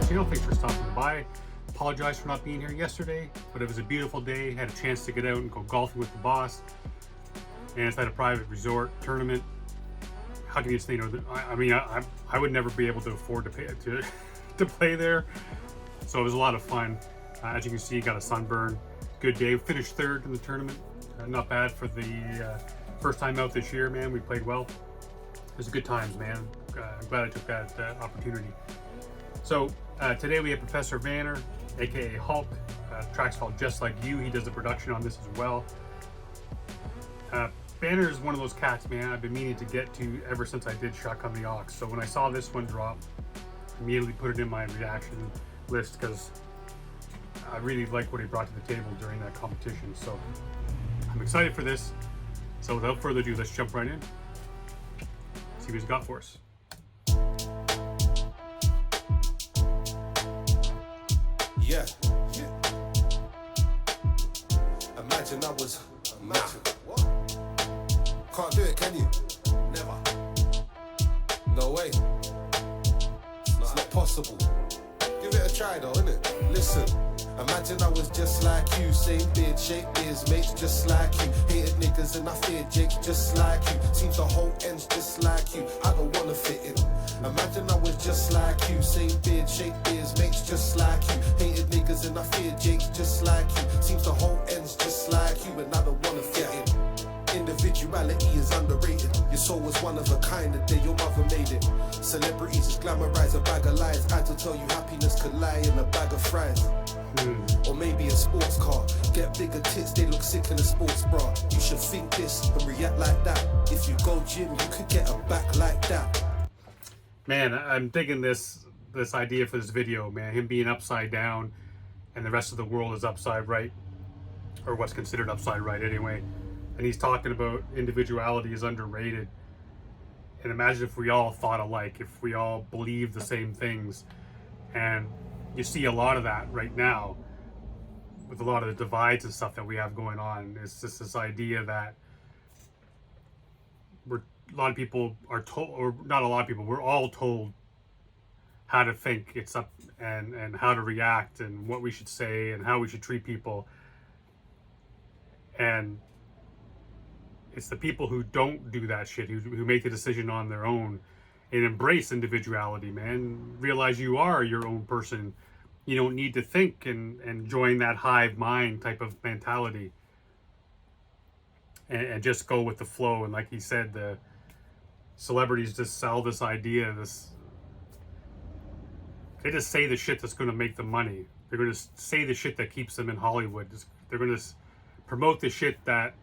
channel. Thanks for stopping by. Apologize for not being here yesterday, but it was a beautiful day. Had a chance to get out and go golfing with the boss, and it's at a private resort tournament. How can you say no? I would never be able to afford to pay to play there. So it was a lot of fun. As you can see, got a sunburn. Good day. Finished third in the tournament. Not bad for the first time out this year, man. We played well. It was good times, man. I'm glad I took that opportunity. So today we have Professor Vanner, aka Hulk. Track's called Just Like You. He does the production on this as well. Vanner is one of those cats, man, I've been meaning to get to ever since I did Shotgun the Ox. So when I saw this one drop, immediately put it in my reaction list because I really like what he brought to the table during that competition. So I'm excited for this. So without further ado, let's jump right in. See what he's got for us. Yeah. Imagine I was what? Can't do it, can you? Never. No way. It's not possible. Give it a try though, innit? Listen. Imagine I was just like you, same beard, shape, beers, mates just like you. Hated niggas and I feared Jake just like you. Seems the whole end's just like you. I don't wanna fit in. Imagine I was just like you, same beard, shape, beers, mates just like you. Hated niggas and I feared Jake just like you. Seems the whole end's just like you, and I don't wanna fit in. Individuality is underrated. Your soul was one of a kind the day your mother made it. Celebrities just glamorize a bag of lies. I to tell you happiness could lie in a bag of fries. Or maybe a sports car. Get bigger tits, they look sick in a sports bra. You should think this and react like that. If you go gym, you could get a back like that. Man, I'm digging this idea for this video, man. Him being upside down and the rest of the world is upside right. Or what's considered upside right anyway. And he's talking about individuality is underrated. And imagine if we all thought alike, if we all believed the same things. And you see a lot of that right now with a lot of the divides and stuff that we have going on. It's just this idea that a lot of people are told, or not a lot of people, we're all told how to think it's up and how to react and what we should say and how we should treat people. And it's the people who don't do that shit, who make the decision on their own and embrace individuality, man. Realize you are your own person. You don't need to think and join that hive mind type of mentality. And just go with the flow. And like he said, the celebrities just sell this idea, they just say the shit that's going to make them money. They're going to say the shit that keeps them in Hollywood. They're going to promote the shit that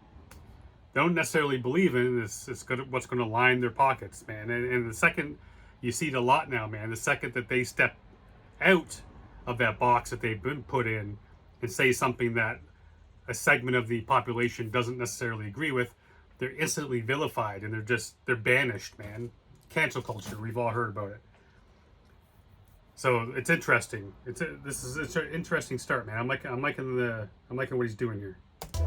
they don't necessarily believe in. It's what's going to line their pockets, man. And the second, you see it a lot now, man, the second that they step out of that box that they've been put in and say something that a segment of the population doesn't necessarily agree with, they're instantly vilified and they're banished, man. Cancel culture, we've all heard about it. So it's interesting. It's an interesting start, man. I'm liking what he's doing here.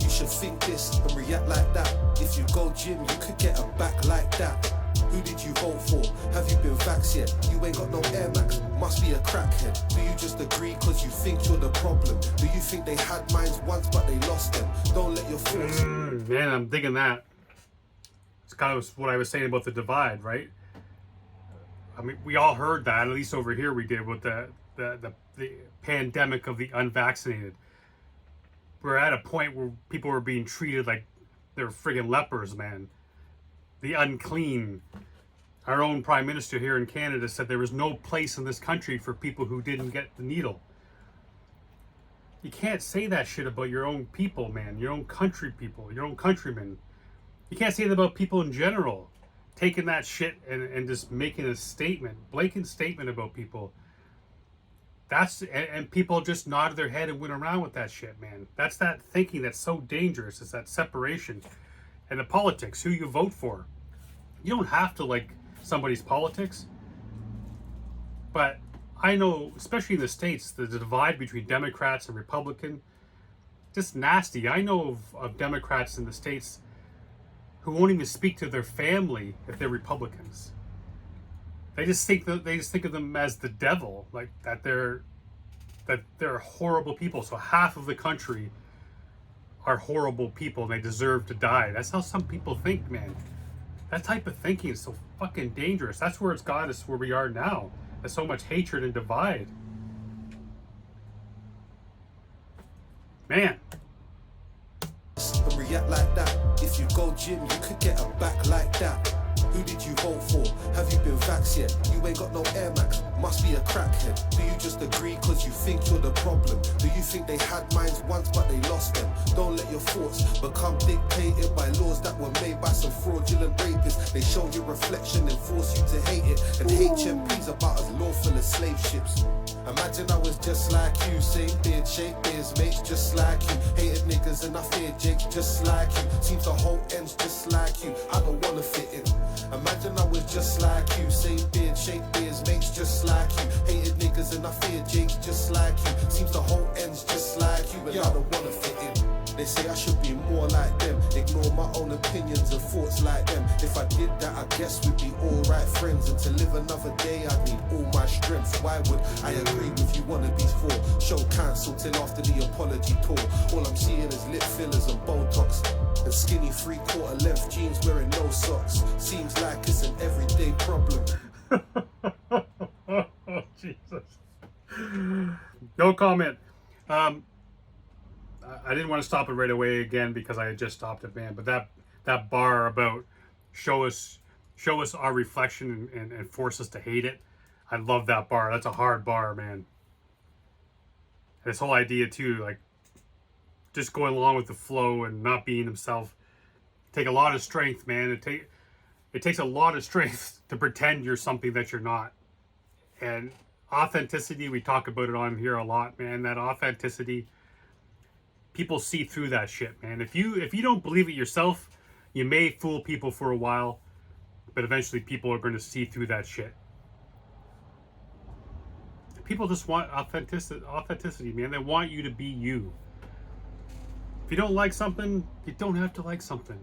You should think this and react like that. If you go gym, you could get a back like that. Who did you vote for? Have you been vaxxed yet? You ain't got no Air Max, must be a crackhead. Do you just agree cause you think you're the problem? Do you think they had minds once but they lost them? Don't let your thoughts... Man, I'm digging that. It's kind of what I was saying about the divide, right? I mean, we all heard that, at least over here we did, with the pandemic of the unvaccinated. We're at a point where people were being treated like they're friggin' lepers, man. The unclean. Our own prime minister here in Canada said there was no place in this country for people who didn't get the needle. You can't say that shit about your own people, man. Your own country people, your own countrymen. You can't say that about people in general. Taking that shit and just making a statement, blatant statement about people. And people just nodded their head and went around with that shit, man. That's that thinking that's so dangerous. It's that separation. And the politics, who you vote for. You don't have to like somebody's politics. But I know, especially in the States, the divide between Democrats and Republican, just nasty. I know of Democrats in the States who won't even speak to their family if they're Republicans. They just think of them as the devil, like that they're horrible people. So half of the country are horrible people and they deserve to die. That's how some people think, man. That type of thinking is so fucking dangerous. That's where it's got us where we are now. There's so much hatred and divide. Man. And react like that. If you go gym, you could get a back like that. Who did you vote for? Have you been vaxxed yet? You ain't got no Air Max, must be a crackhead. Do you just agree cause you think you're the problem? Do you think they had minds once but they lost them? Don't let your thoughts become dictated by laws that were made by some fraudulent rapists. They show your reflection and force you to hate it. And HMP's about as lawful as slave ships. Imagine I was just like you, same beard, shape beers, mates just like you. Hated niggas and I feared Jakes just like you. Seems the whole end's just like you. I don't wanna fit in. Imagine I was just like you, same beard, shape beers, mates just like you. Hated niggas and I feared Jakes just like you. Seems the whole end's just like you, and I don't wanna fit in. They say I should be more like them, ignore my own opinions and thoughts like them. If I did that, I guess we'd be alright friends. And to live another day, I'd need all my strength. Why would I agree with you wannabes for? Show cancelled till after the apology tour. All I'm seeing is lip fillers and Botox and skinny 3/4 length jeans wearing no socks. Seems like it's an everyday problem. Oh, Jesus. No comment. I didn't want to stop it right away again because I had just stopped it, man. But that bar about show us our reflection and force us to hate it. I love that bar. That's a hard bar, man. And this whole idea too, like just going along with the flow and not being himself, take a lot of strength, man. It takes a lot of strength to pretend you're something that you're not. And authenticity, we talk about it on here a lot, man. That authenticity, people see through that shit, man. If you don't believe it yourself, you may fool people for a while, but eventually people are going to see through that shit. People just want authenticity, man. They want you to be you. If you don't like something, you don't have to like something.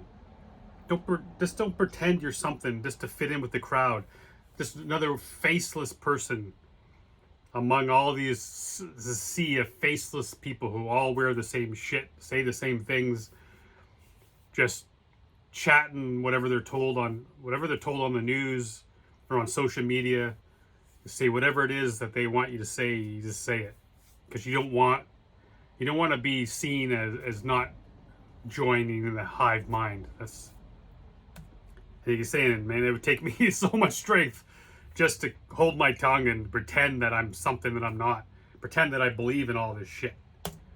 Don't pretend you're something just to fit in with the crowd. Just another faceless person among all these sea of faceless people who all wear the same shit, say the same things, just chatting whatever they're told on the news or on social media. Say whatever it is that they want you to say, you just say it, because you don't want to be seen as not joining in the hive mind. That's, like you're saying, man, it would take me so much strength just to hold my tongue and pretend that I'm something that I'm not. Pretend that I believe in all this shit.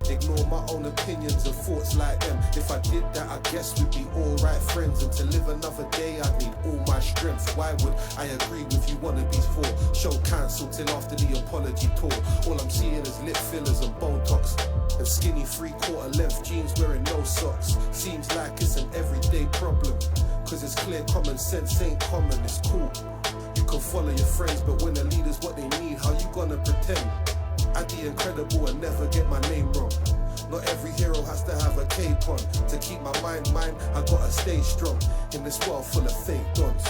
Ignore my own opinions and thoughts like them. If I did that, I guess we'd be alright friends. And to live another day, I'd need all my strength. Why would I agree with you wannabes for? Show cancelled till after the apology tour. All I'm seeing is lip fillers and Botox and skinny 3/4 length jeans wearing no socks. Seems like it's an everyday problem, cause it's clear common sense ain't common. It's cool, you can follow your friends, but when the leader's what they need, how you gonna pretend? I'd be incredible and never get my name wrong. Not every hero has to have a cape on. To keep my mind mine, I gotta stay strong in this world full of fake dons.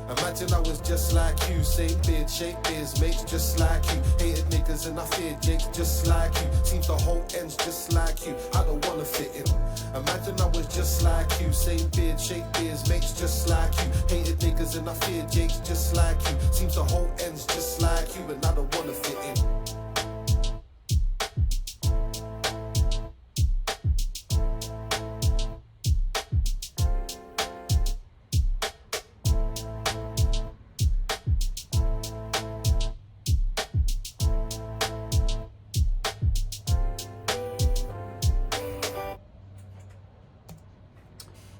Imagine I was just like you, same beard, shape beers, mates just like you. Hated niggas and I feared Jakes just like you. Seems the whole end's just like you. I don't wanna fit in. Imagine I was just like you, same beard, shape beers, mates just like you. Hated niggas and I feared Jakes just like you. Seems the whole end's just like you, and I don't wanna fit in.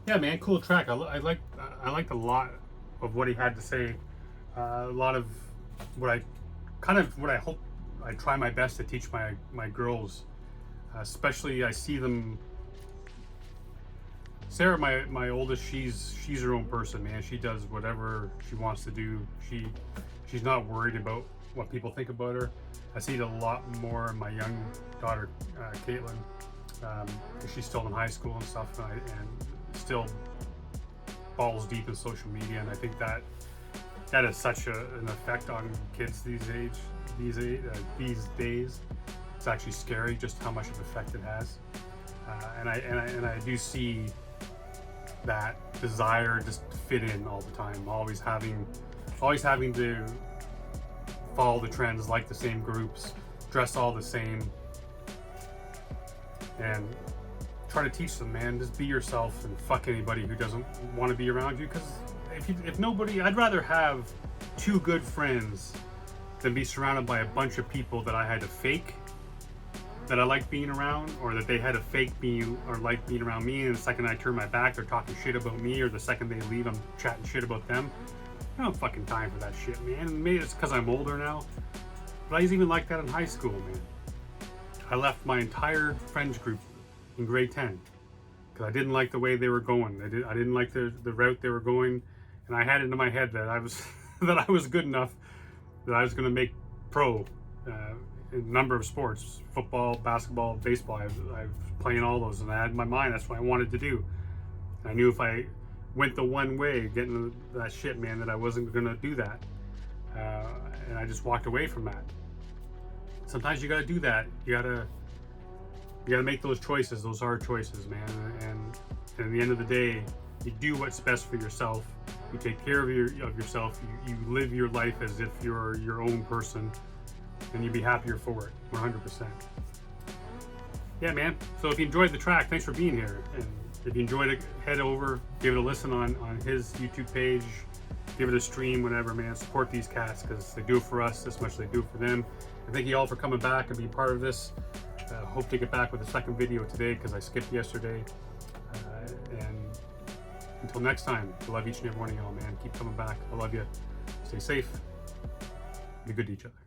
Yeah, man, cool track. I liked a lot of what he had to say. A lot of what I hope I try my best to teach my girls. Especially, I see them. Sarah, my oldest, she's her own person, man. She does whatever she wants to do. She's not worried about what people think about her. I see it a lot more in my young daughter, Caitlin. She's still in high school and stuff, and still balls deep in social media, and I think that that has such an effect on kids these days. It's actually scary just how much of effect it has. And I do see that desire just to fit in all the time, always having to follow the trends, like the same groups, dress all the same, and try to teach them, man, just be yourself and fuck anybody who doesn't want to be around you. Because if nobody, I'd rather have 2 good friends than be surrounded by a bunch of people that I had to fake that I like being around, or that they had to fake being or like being around me, and the second I turn my back they're talking shit about me, or the second they leave I'm chatting shit about them. I don't have fucking time for that shit, man. And maybe it's because I'm older now, but I was even like that in high school, man. I left my entire friends group in grade 10 because I didn't like the way they were going. I didn't like the route they were going, and I had it in my head that I was that I was good enough that I was going to make pro in a number of sports: football, basketball, baseball. I was playing all those, and I had in my mind that's what I wanted to do. And I knew if I went the one way, getting that shit, man, that I wasn't going to do that. And I just walked away from that. Sometimes you got to do that. You got to make those choices, those hard choices, man. And at the end of the day, you do what's best for yourself. You take care of yourself. You live your life as if you're your own person, and you'd be happier for it, 100%. Yeah, man. So if you enjoyed the track, thanks for being here. And if you enjoyed it, head over, give it a listen on his YouTube page, give it a stream, whatever, man. Support these cats because they do it for us as much as they do it for them. And thank you all for coming back and being part of this. Hope to get back with a second video today because I skipped yesterday. And until next time, I love each and every one of y'all, man. Keep coming back. I love you. Stay safe. Be good to each other.